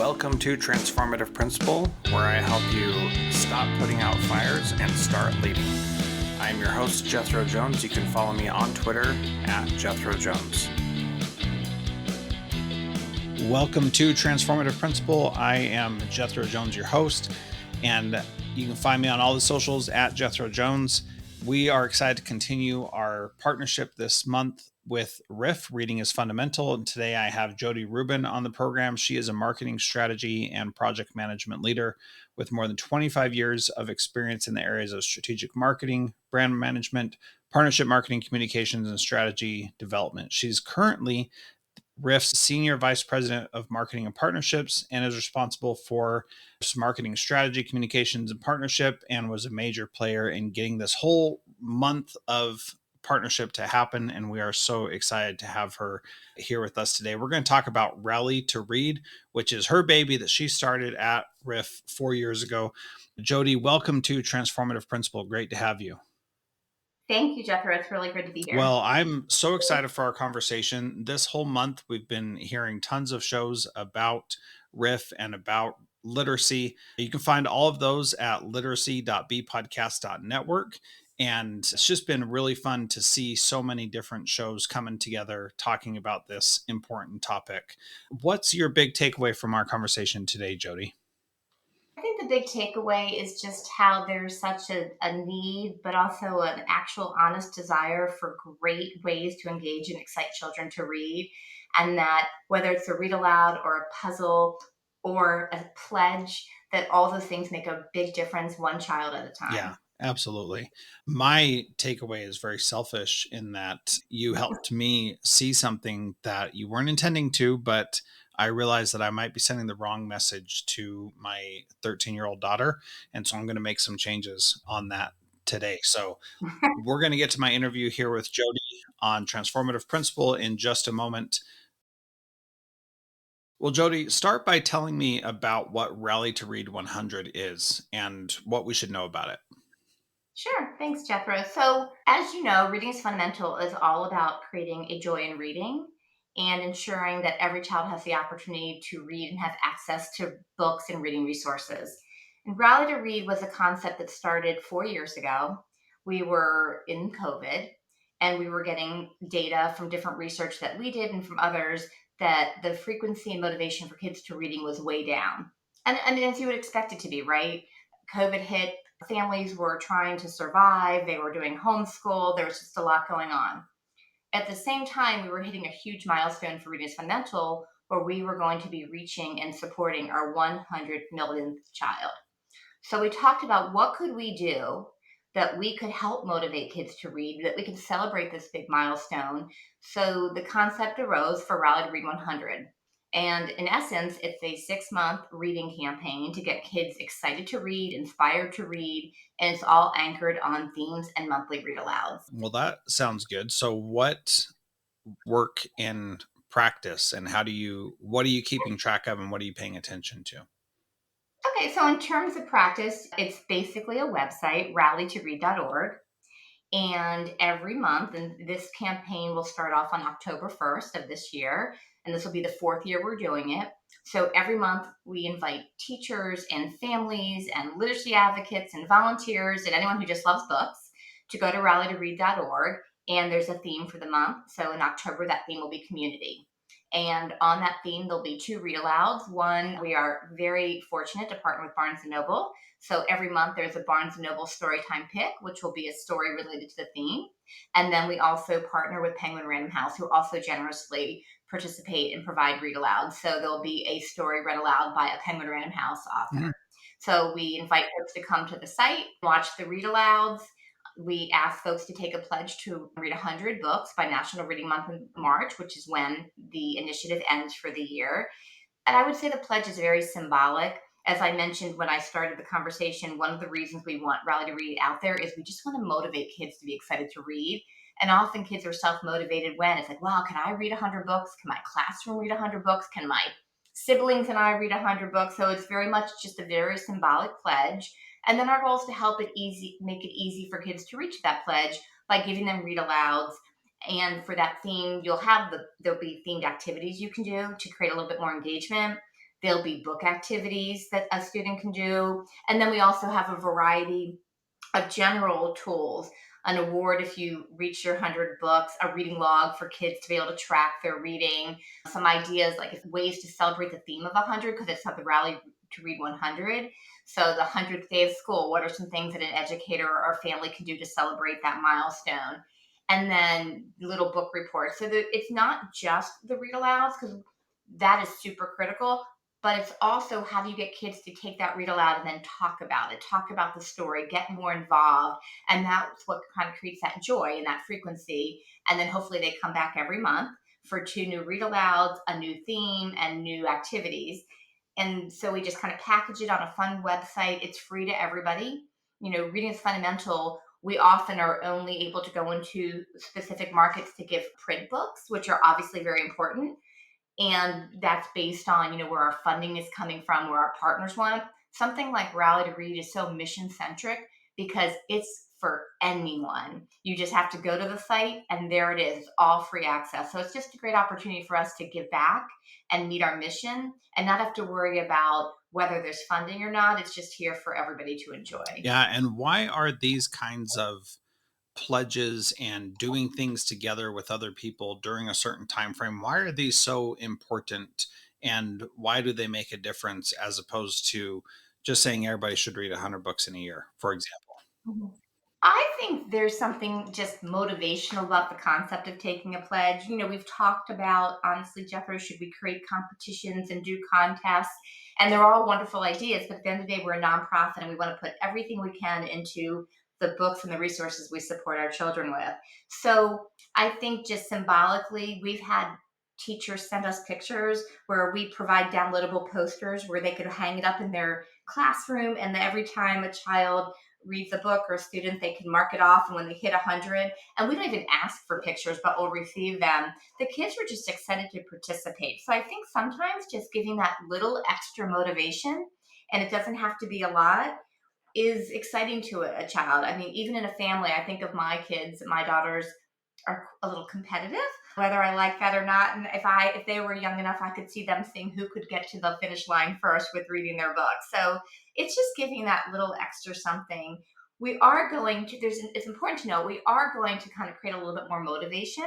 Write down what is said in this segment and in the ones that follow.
Welcome to Transformative Principle, where I help you stop putting out fires and start leading. I'm your host, Jethro Jones. You can follow me on Twitter at Jethro Jones. Welcome to Transformative Principle. I am Jethro Jones, your host, and you can find me on all the socials at Jethro Jones. We are excited to continue our partnership this month with RIF, Reading is Fundamental. And today I have Jodi Rubin on the program. She is a marketing strategy and project management leader with more than 25 years of experience in the areas of strategic marketing, brand management, partnership marketing, communications, and strategy development. She's currently RIF's Senior Vice President of Marketing and Partnerships and is responsible for marketing strategy, communications, and partnership, and was a major player in getting this whole month of partnership to happen. And we are so excited to have her here with us today. We're going to talk about Rally to Read, which is her baby that she started at RIF 4 years ago. Jodi, welcome to Transformative Principle. Great to have you. Thank you, Jethro. It's really good to be here. Well, I'm so excited for our conversation. This whole month, we've been hearing tons of shows about RIF and about literacy. You can find all of those at literacy.bpodcast.network. And it's just been really fun to see so many different shows coming together talking about this important topic. What's your big takeaway from our conversation today, Jodi? I think the big takeaway is just how there's such a need, but also an actual honest desire for great ways to engage and excite children to read. And that whether it's a read aloud or a puzzle or a pledge, that all those things make a big difference one child at a time. Yeah. Absolutely. My takeaway is very selfish in that you helped me see something that you weren't intending to, but I realized that I might be sending the wrong message to my 13-year-old daughter. And so I'm going to make some changes on that today. So we're going to get to my interview here with Jodi on Transformative Principle in just a moment. Well, Jodi, start by telling me about what Rally to Read 100 is and what we should know about it. Sure. Thanks, Jethro. So, as you know, Reading is Fundamental is all about creating a joy in reading and ensuring that every child has the opportunity to read and have access to books and reading resources. And Rally to Read was a concept that started 4 years ago. We were in COVID and we were getting data from different research that we did and from others that the frequency and motivation for kids to reading was way down. And as you would expect it to be, right? COVID hit, families were trying to survive, they were doing homeschool, there was just a lot going on. At the same time, we were hitting a huge milestone for Reading is Fundamental, where we were going to be reaching and supporting our 100 millionth child. So we talked about what could we do that we could help motivate kids to read, that we could celebrate this big milestone. So the concept arose for Rally to Read 100. And in essence, it's a 6-month reading campaign to get kids excited to read, inspired to read, and it's all anchored on themes and monthly read alouds. Well, that sounds good. So what work in practice and what are you keeping track of and what are you paying attention to? Okay, so in terms of practice, it's basically a website, rallytoread.org. And every month, and this campaign will start off on October 1st of this year, and this will be the 4th year we're doing it. So every month we invite teachers and families and literacy advocates and volunteers and anyone who just loves books to go to rallytoread.org, and there's a theme for the month. So in October, that theme will be community. And on that theme, there'll be 2 read alouds. One, we are very fortunate to partner with Barnes & Noble. So every month there's a Barnes & Noble storytime pick, which will be a story related to the theme. And then we also partner with Penguin Random House, who also generously participate and provide read alouds. So there'll be a story read aloud by a Penguin Random House author. Mm-hmm. So we invite folks to come to the site, watch the read alouds. We ask folks to take a pledge to read 100 books by National Reading Month in March, which is when the initiative ends for the year. And I would say the pledge is very symbolic. As I mentioned when I started the conversation, one of the reasons we want Rally to Read out there is we just want to motivate kids to be excited to read. And often kids are self-motivated when it's like, wow, can I read 100 books? Can my classroom read 100 books? Can my siblings and I read 100 books? So it's very much just a very symbolic pledge. And then our goal is to help it easy, make it easy for kids to reach that pledge by giving them read alouds. And for that theme, there'll be themed activities you can do to create a little bit more engagement. There'll be book activities that a student can do. And then we also have a variety of general tools, an award if you reach your 100 books, a reading log for kids to be able to track their reading, some ideas like ways to celebrate the theme of 100 because it's not the rally to read 100. So the 100th day of school, what are some things that an educator or family can do to celebrate that milestone? And then little book reports. So that it's not just the read alouds because that is super critical, but it's also how do you get kids to take that read aloud and then talk about it, talk about the story, get more involved. And that's what kind of creates that joy and that frequency. And then hopefully they come back every month for 2 new read alouds, a new theme, and new activities. And so we just kind of package it on a fun website. It's free to everybody. Reading is fundamental. We often are only able to go into specific markets to give print books, which are obviously very important, and that's based on where our funding is coming from, where our partners want. Something like Rally to Read is so mission centric because it's for anyone. You just have to go to the site and there it is, all free access. So it's just a great opportunity for us to give back and meet our mission and not have to worry about whether there's funding or not. It's just here for everybody to enjoy. Yeah. And why are these kinds of pledges and doing things together with other people during a certain time frame, why are these so important, and why do they make a difference as opposed to just saying everybody should read 100 books in a year, for example? I think there's something just motivational about the concept of taking a pledge. We've talked about, honestly, Jeffrey, should we create competitions and do contests? And they're all wonderful ideas, but at the end of the day, we're a nonprofit and we want to put everything we can into the books and the resources we support our children with. So I think just symbolically, we've had teachers send us pictures where we provide downloadable posters where they could hang it up in their classroom, and every time a child reads a book or a student, they can mark it off. And when they hit 100, and we don't even ask for pictures, but we'll receive them, the kids were just excited to participate. So I think sometimes just giving that little extra motivation, and it doesn't have to be a lot, is exciting to a child. I mean, even in a family, I think of my kids, my daughters are a little competitive, whether I like that or not. And if they were young enough, I could see them seeing who could get to the finish line first with reading their book. So it's just giving that little extra something. We are going to it's important to know we are going to kind of create a little bit more motivation.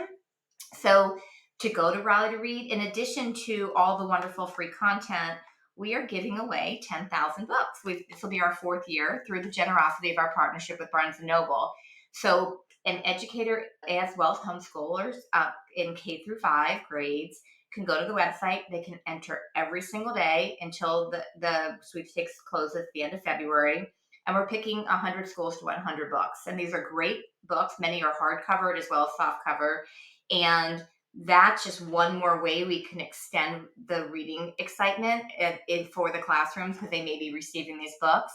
So to go to Rally to Read, in addition to all the wonderful free content, we are giving away 10,000 books. This will be our 4th year through the generosity of our partnership with Barnes& and Noble. So an educator as well as homeschoolers in K through 5 grades can go to the website. They can enter every single day until the sweepstakes closes at the end of February. And we're picking 100 schools to 100 books. And these are great books. Many are hardcover as well as softcover. And that's just one more way we can extend the reading excitement for the classrooms because they may be receiving these books.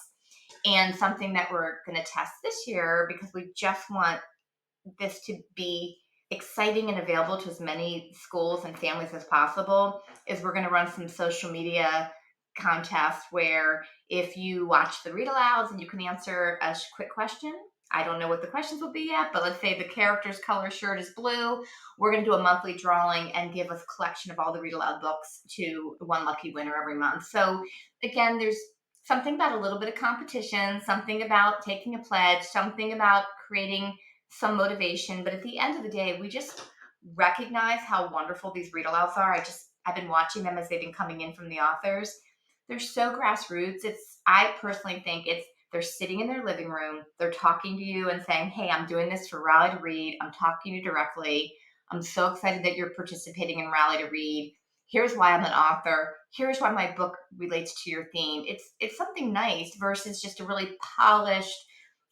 And something that we're going to test this year, because we just want this to be exciting and available to as many schools and families as possible, is we're going to run some social media contests where if you watch the read alouds and you can answer a quick question. I don't know what the questions will be yet, but let's say the character's color shirt is blue. We're going to do a monthly drawing and give a collection of all the read aloud books to one lucky winner every month. So again, there's something about a little bit of competition, something about taking a pledge, something about creating some motivation. But at the end of the day, we just recognize how wonderful these read alouds are. I've been watching them as they've been coming in from the authors. They're so grassroots. I personally think they're sitting in their living room, they're talking to you and saying, hey, I'm doing this for Rally to Read. I'm talking to you directly. I'm so excited that you're participating in Rally to Read. Here's why I'm an author. Here's why my book relates to your theme. It's something nice versus just a really polished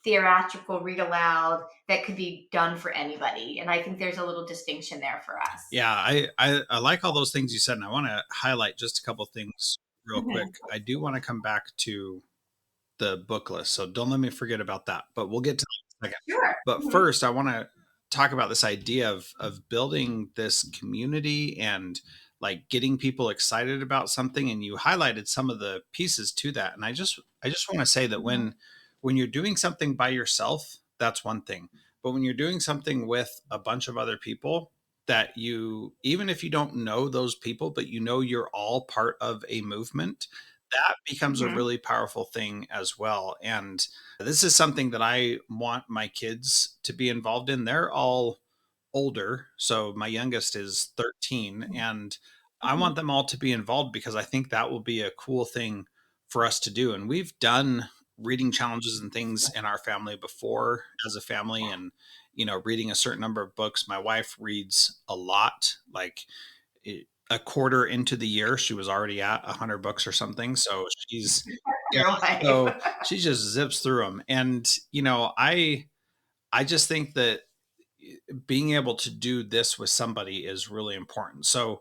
theatrical read aloud that could be done for anybody. And I think there's a little distinction there for us. Yeah, I like all those things you said, and I want to highlight just a couple things real quick. Mhm. I do want to come back to the book list, so don't let me forget about that. But we'll get to that in a second. Sure. But Mhm. first, I want to talk about this idea of building this community and like getting people excited about something. And you highlighted some of the pieces to that. And I just want to say that Mhm. when you're doing something by yourself, that's one thing. But when you're doing something with a bunch of other people, that you, even if you don't know those people, but you know you're all part of a movement, that becomes a Hmm. really powerful thing as well. And this is something that I want my kids to be involved in. They're all older. So my youngest is 13, and I Hmm. want them all to be involved because I think that will be a cool thing for us to do. And we've done reading challenges and things in our family before as a family, and reading a certain number of books. My wife reads a lot, like a quarter into the year she was already at 100 books or something. So she's, yeah, Your life. so she just zips through them. And I just think that being able to do this with somebody is really important. So,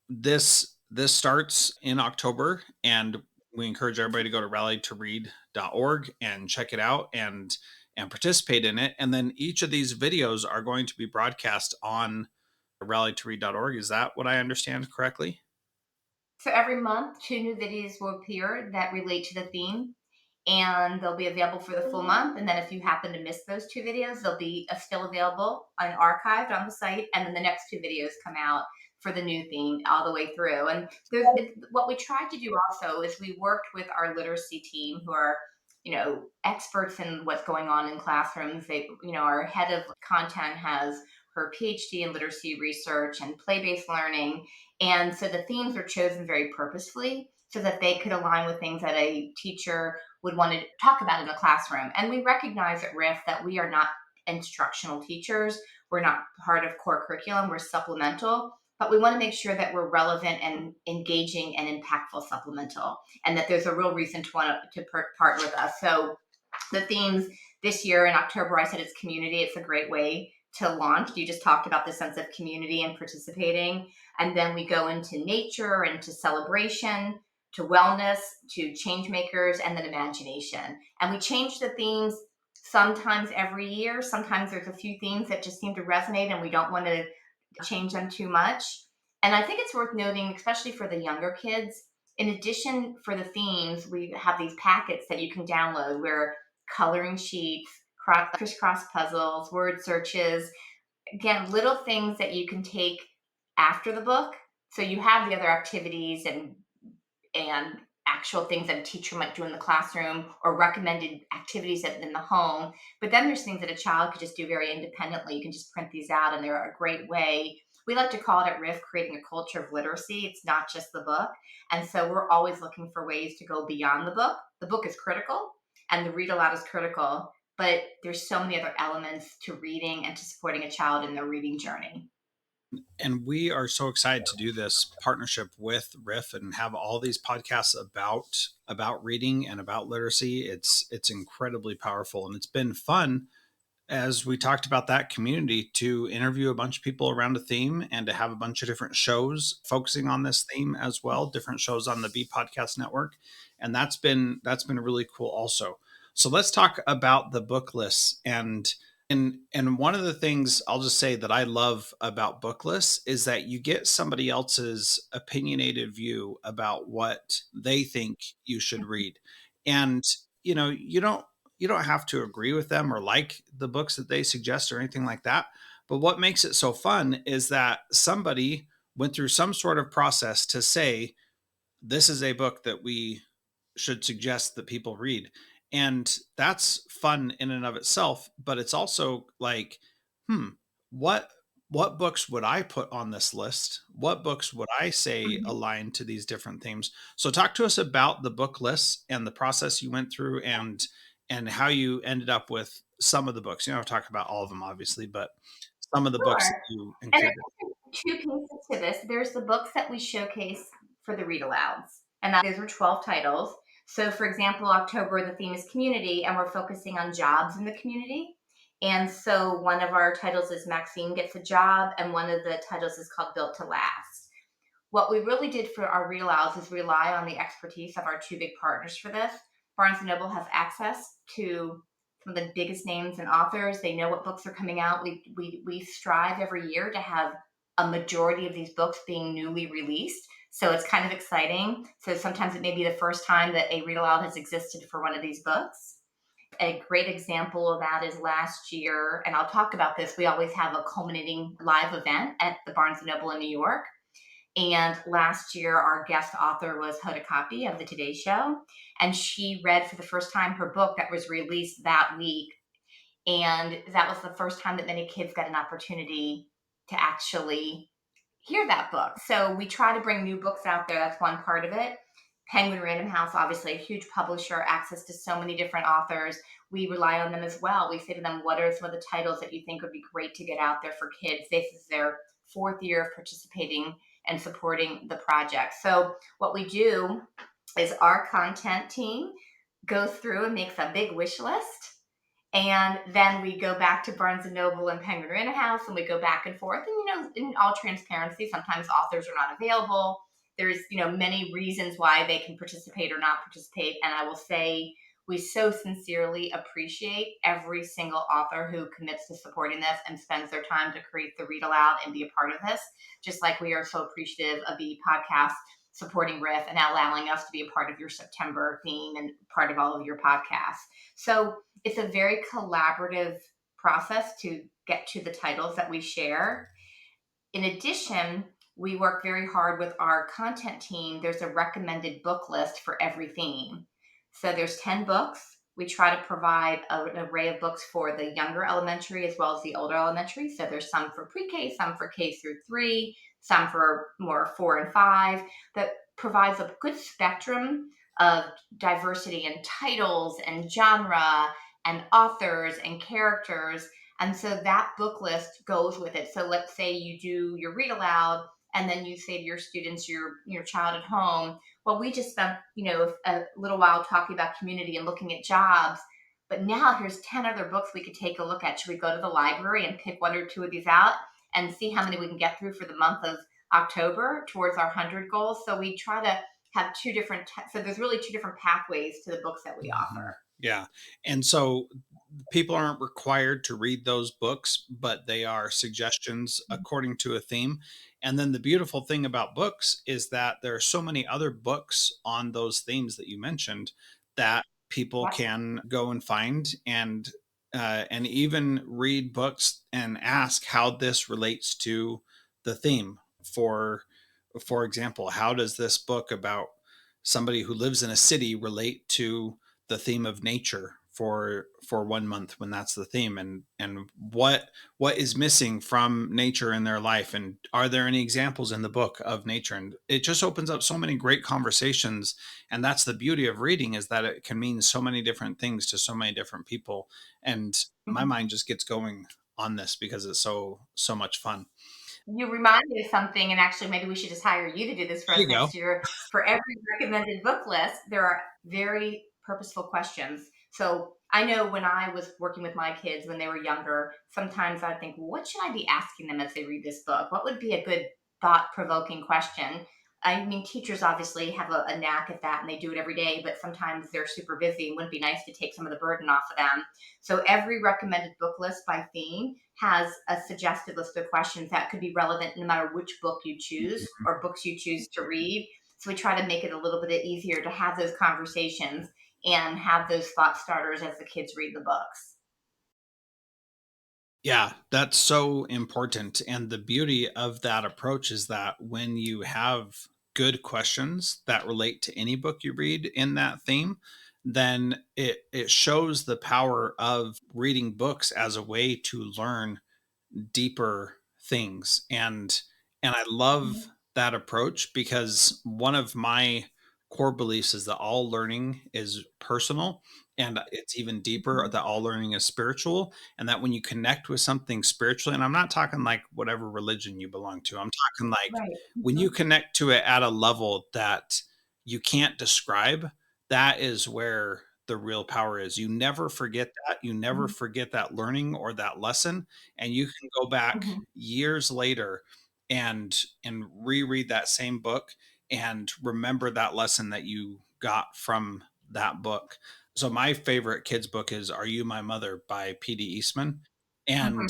this starts in October, and we encourage everybody to go to rallytoread.org and check it out and participate in it. And then each of these videos are going to be broadcast on rallytoread.org. Is that what I understand correctly? So every month, two new videos will appear that relate to the theme, and they'll be available for the full month. And then if you happen to miss those two videos, they'll be still available and archived on the site. And then the next two videos come out for the new theme all the way through. And what we tried to do also is we worked with our literacy team, who are experts in what's going on in classrooms. Our head of content has her PhD in literacy research and play-based learning, and so the themes were chosen very purposefully so that they could align with things that a teacher would want to talk about in the classroom. And we recognize at RIF that we are not instructional teachers. We're not part of core curriculum. We're supplemental, but we want to make sure that we're relevant and engaging and impactful supplemental, and that there's a real reason to want to partner with us. So the themes this year in October, I said it's community. It's a great way to launch. You just talked about the sense of community and participating. And then we go into nature, into celebration, to wellness, to change makers, and then imagination. And we change the themes sometimes every year. Sometimes there's a few themes that just seem to resonate and we don't want to change them too much. And I think it's worth noting, especially for the younger kids, in addition for the themes, we have these packets that you can download where coloring sheets, crisscross puzzles, word searches, again, little things that you can take after the book. So you have the other activities and actual things that a teacher might do in the classroom or recommended activities in the home. But then there's things that a child could just do very independently. You can just print these out, and they're a great way. We like to call it at RIF creating a culture of literacy. It's not just the book. And so we're always looking for ways to go beyond the book. The book is critical and the read aloud is critical, but there's so many other elements to reading and to supporting a child in their reading journey. And we are so excited to do this partnership with Riff and have all these podcasts about reading and about literacy. It's incredibly powerful, and it's been fun as we talked about that community to interview a bunch of people around a theme and to have a bunch of different shows focusing on this theme as well, different shows on the B Podcast Network. And that's been really cool also. So let's talk about the book lists. And one of the things I'll just say that I love about book lists is that you get somebody else's opinionated view about what they think you should read. And you don't have to agree with them or like the books that they suggest or anything like that. But what makes it so fun is that somebody went through some sort of process to say, this is a book that we should suggest that people read. And that's fun in and of itself, but it's also like, hmm, what what books would I put on this list? What books would I say Mhm. align to these different themes? So talk to us about the book lists and the process you went through and how you ended up with some of the books. You don't have to talk about all of them, obviously, but some of the books that Sure. you And I included. think there's two pieces to this. There's the books that we showcase for the read alouds, and those were 12 titles. So, for example, October, the theme is community, and we're focusing on jobs in the community. And so, one of our titles is Maxine Gets a Job, and one of the titles is called Built to Last. What we really did for our read alouds is rely on the expertise of our two big partners for this. Barnes& and Noble has access to some of the biggest names and authors. They know what books are coming out. We strive every year to have a majority of these books being newly released. So it's kind of exciting. So sometimes it may be the first time that a read aloud has existed for one of these books. A great example of that is last year, and I'll talk about this. We always have a culminating live event at the Barnes and Noble in New York. And last year, our guest author was Hoda Kotb of the Today Show, and she read for the first time her book that was released that week. And that was the first time that many kids got an opportunity to actually hear that book. So we try to bring new books out there. That's one part of it. Penguin Random House, obviously a huge publisher, access to so many different authors. We rely on them as well. We say to them, what are some of the titles that you think would be great to get out there for kids? This is their fourth year of participating and supporting the project. So what we do is our content team goes through and makes a big wish list, and then we go back to Barnes and Noble and Penguin Random House, and we go back and forth. And in all transparency, sometimes authors are not available. There's many reasons why they can participate or not participate. And I will say we so sincerely appreciate every single author who commits to supporting this and spends their time to create the read aloud and be a part of this. Just like we are so appreciative of the podcast supporting Riff and allowing us to be a part of your September theme and part of all of your podcasts. So it's a very collaborative process to get to the titles that we share. In addition, we work very hard with our content team. There's a recommended book list for every theme. So there's 10 books. We try to provide an array of books for the younger elementary as well as the older elementary. So there's some for pre-K, some for K through 3, some for more 4 and 5, that provides a good spectrum of diversity in titles and genre and authors and characters. And so that book list goes with it. So let's say you do your read aloud and then you say to your students, your child at home, well, we just spent, a little while talking about community and looking at jobs, but now here's 10 other books we could take a look at. Should we go to the library and pick one or two of these out and see how many we can get through for the month of October towards our 100 goals? So we try to have so there's really two different pathways to the books that we offer. Yeah. And so people aren't required to read those books, but they are suggestions according to a theme. And then the beautiful thing about books is that there are so many other books on those themes that you mentioned that people Yep. can go and find and even read books and ask how this relates to the theme. For example, how does this book about somebody who lives in a city relate to the theme of nature for 1 month when that's the theme, and what is missing from nature in their life, and are there any examples in the book of nature? And it just opens up so many great conversations, and that's the beauty of reading, is that it can mean so many different things to so many different people. And my Mhm. mind just gets going on this because it's so much fun. You remind me of something, and actually, maybe we should just hire you to do this for There us you go. next year. For every recommended book list, there are very purposeful questions. So I know when I was working with my kids when they were younger, sometimes I'd think, well, what should I be asking them as they read this book? What would be a good thought provoking question? I mean, teachers obviously have a knack at that and they do it every day, but sometimes they're super busy and wouldn't it be nice to take some of the burden off of them. So every recommended book list by theme has a suggested list of questions that could be relevant no matter which book you choose or books you choose to read. So we try to make it a little bit easier to have those conversations and have those thought starters as the kids read the books. Yeah, that's so important. And the beauty of that approach is that when you have good questions that relate to any book you read in that theme, then it shows the power of reading books as a way to learn deeper things. And I love Mhm. that approach because one of my core beliefs is that all learning is personal, and it's even deeper Mhm. that all learning is spiritual, and that when you connect with something spiritually, and I'm not talking like whatever religion you belong to, I'm talking like Right. when you Mhm. connect to it at a level that you can't describe, that is where the real power is. You never forget that. You never Mhm. forget that learning or that lesson, and you can go back Mhm. years later and reread that same book and remember that lesson that you got from that book. So my favorite kids book is Are You My Mother by PD Eastman. Mhm. And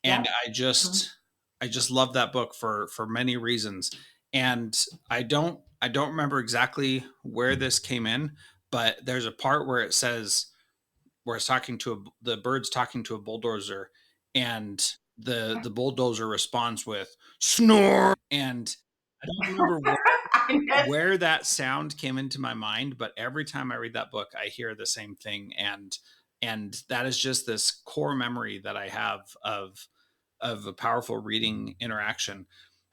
and Yep. i Mhm. just i just love that book for many reasons. And I don't remember exactly where this came in, but there's a part where it says where it's talking to the bird's talking to a bulldozer, and the bulldozer responds with snore, and I don't remember I know. where that sound came into my mind, but every time I read that book, I hear the same thing, and that is just this core memory that I have of a powerful reading interaction.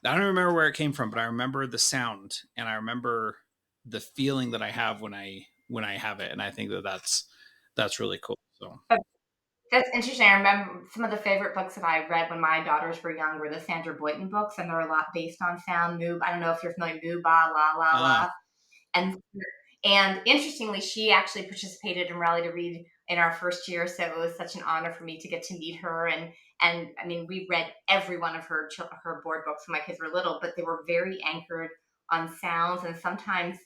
I don't remember where it came from, but I remember the sound, and I remember the feeling that I have when I have it, and I think that that's really cool. So, That's interesting. I remember some of the favorite books that I read when my daughters were young were the Sandra Boynton books, and they're a lot based on sound. Moo, I don't know if you're familiar. Moo, ba, la, la, uh, la. And and interestingly, she actually participated in Rally to Read in our first year, so it was such an honor for me to get to meet her. And I mean, we read every one of her board books when my kids were little, but they were very anchored on sounds. And sometimes,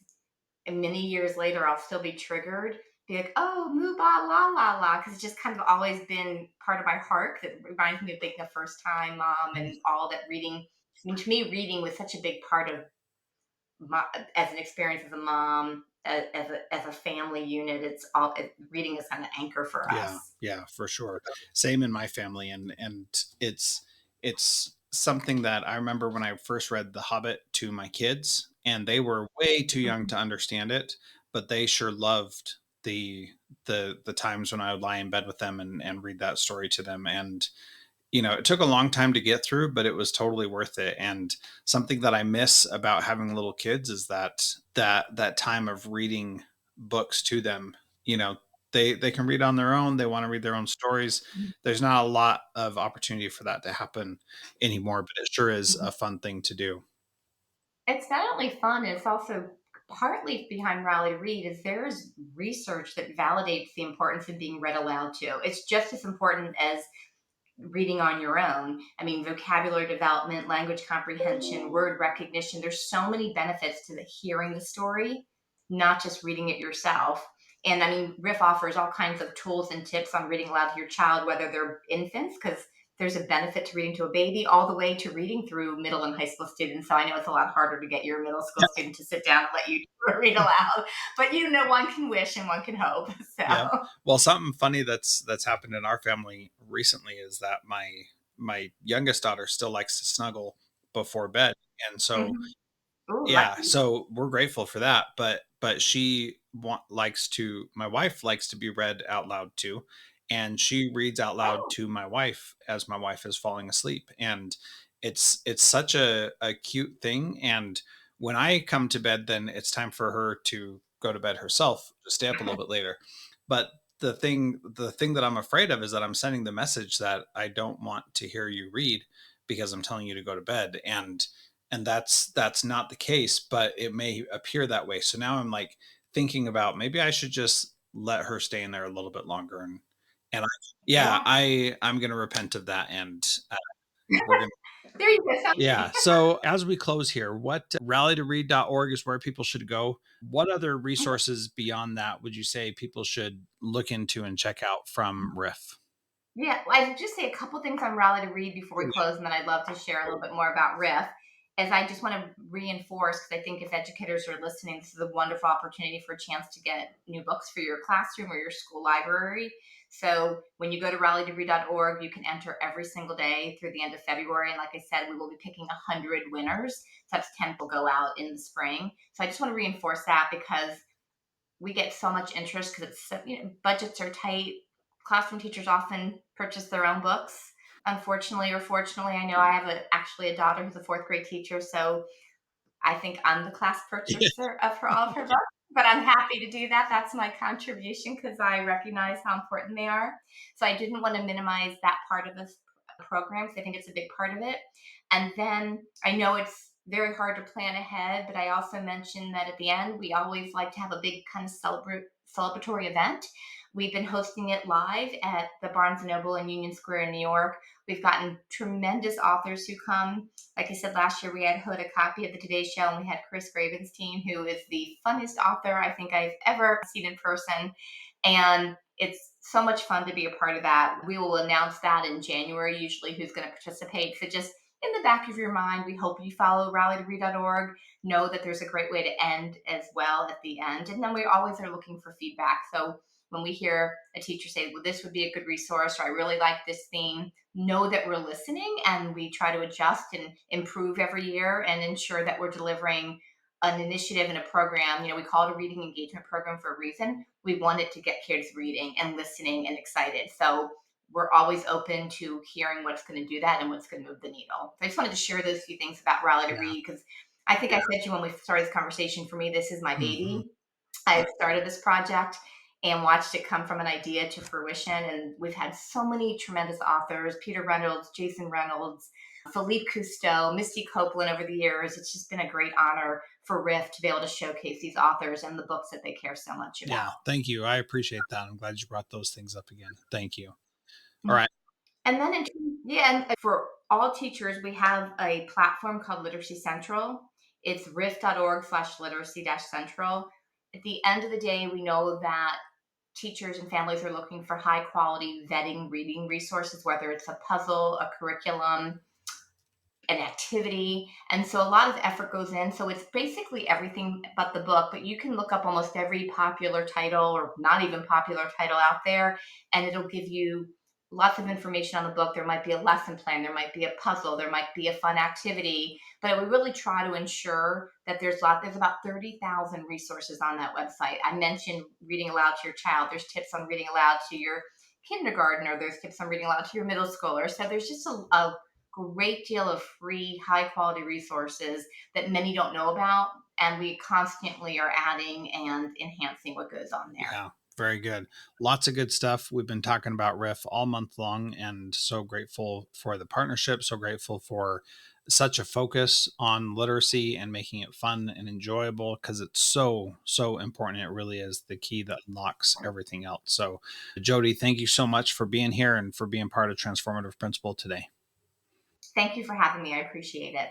and many years later, I'll still be triggered, be like, oh, moo ba la la la, because it's just kind of always been part of my heart that reminds me of being a first time mom and all that reading. I mean, to me, reading was such a big part of my, as an experience as a mom, as a family unit. It's all reading is kind of anchor for yeah, us. yeah, for sure. Same in my family, and it's something that I remember when I first read The Hobbit to my kids, and they were way too young Mhm. to understand it, but they sure loved the times when I would lie in bed with them and read that story to them. And it took a long time to get through, but it was totally worth it. And something that I miss about having little kids is that time of reading books to them. You know, they can read on their own. They want to read their own stories. There's not a lot of opportunity for that to happen anymore, but it sure is Mhm. a fun thing to do. It's not only fun, it's also partly behind Rally Read is there's research that validates the importance of being read aloud too. It's just as important as reading on your own. I mean, vocabulary development, language comprehension, word recognition. There's so many benefits to the hearing the story, not just reading it yourself. And I mean, Riff offers all kinds of tools and tips on reading aloud to your child, whether they're infants, because there's a benefit to reading to a baby, all the way to reading through middle and high school students. So I know it's a lot harder to get your middle school student to sit down and let you read aloud, but one can wish and one can hope. Yeah. So. Well, something funny that's happened in our family recently is that my youngest daughter still likes to snuggle before bed. And so Mhm. Ooh, yeah, lucky. so we're grateful for that, but likes to my wife likes to be read out loud to, and she reads out loud Oh. to my wife as my wife is falling asleep, and it's such a cute thing. And when I come to bed, then it's time for her to go to bed herself, to stay up a little bit later. But the thing that I'm afraid of is that I'm sending the message that I don't want to hear you read because I'm telling you to go to bed, and that's not the case, but it may appear that way. So now I'm like thinking about maybe I should just let her stay in there a little bit longer, and yeah, Yeah. I'm gonna repent of that, and we're gonna There you go. So yeah. easy. So as we close here, what rallytoread.org is where people should go. What other resources beyond that would you say people should look into and check out from Riff? Yeah, well, I'd just say a couple things on Rally to Read before we close, and then I'd love to share a little bit more about Riff. As I just want to reinforce, because I think if educators are listening, this is a wonderful opportunity for a chance to get new books for your classroom or your school library. So when you go to rallytoread.org, you can enter every single day through the end of February. And like I said, we will be picking 100 winners. So that's 10 will go out in the spring. So I just want to reinforce that because we get so much interest because it's budgets are tight. Classroom teachers often purchase their own books. Unfortunately or fortunately, I know I have actually a daughter who's a fourth grade teacher, so I think I'm the class purchaser of her all of her books. But I'm happy to do that. That's my contribution because I recognize how important they are. So I didn't want to minimize that part of this program because I think it's a big part of it. And then I know it's very hard to plan ahead, but I also mentioned that at the end, we always like to have a big kind of celebratory event. We've been hosting it live at the Barnes and Noble in Union Square in New York. We've gotten tremendous authors who come. Like I said, last year we had Hoda Copy of the Today Show, and we had Chris Gravenstein, who is the funniest author I think I've ever seen in person. And it's so much fun to be a part of that. We will announce that in January, usually who's going to participate. So just in the back of your mind, we hope you follow rallytoread.org. Know that there's a great way to end as well at the end. And then we always are looking for feedback. So when we hear a teacher say, well, this would be a good resource, or I really like this theme, know that we're listening and we try to adjust and improve every year and ensure that we're delivering an initiative and a program. We call it a reading engagement program for a reason. We want it to get kids reading and listening and excited. So we're always open to hearing what's going to do that and what's going to move the needle. So I just wanted to share those few things about Rally to Yeah. Read, because I think I said to you when we started this conversation, for me, this is my Mm-hmm. baby. I started this project and watched it come from an idea to fruition. And we've had so many tremendous authors: Peter Reynolds, Jason Reynolds, Philippe Cousteau, Misty Copeland over the years. It's just been a great honor for RIF to be able to showcase these authors and the books that they care so much Yeah. about. Thank you. I appreciate that. I'm glad you brought those things up again. Thank you. All right. And then, and for all teachers, we have a platform called Literacy Central. It's riff.org/literacy-central. At the end of the day, we know that teachers and families are looking for high quality vetting reading resources, whether it's a puzzle, a curriculum, an activity. And so a lot of effort goes in. So it's basically everything but the book, but you can look up almost every popular title or not even popular title out there, and it'll give you lots of information on the book. There might be a lesson plan, there might be a puzzle, there might be a fun activity, but we really try to ensure that there's about 30,000 resources on that website. I mentioned reading aloud to your child. There's tips on reading aloud to your kindergartner. There's tips on reading aloud to your middle schooler. So there's just a great deal of free, high quality resources that many don't know about. And we constantly are adding and enhancing what goes on there. Yeah. Very good. Lots of good stuff. We've been talking about RIF all month long, and so grateful for the partnership. So grateful for such a focus on literacy and making it fun and enjoyable, because it's so, so important. It really is the key that unlocks everything else. So, Jodi, thank you so much for being here and for being part of Transformative Principal today. Thank you for having me. I appreciate it.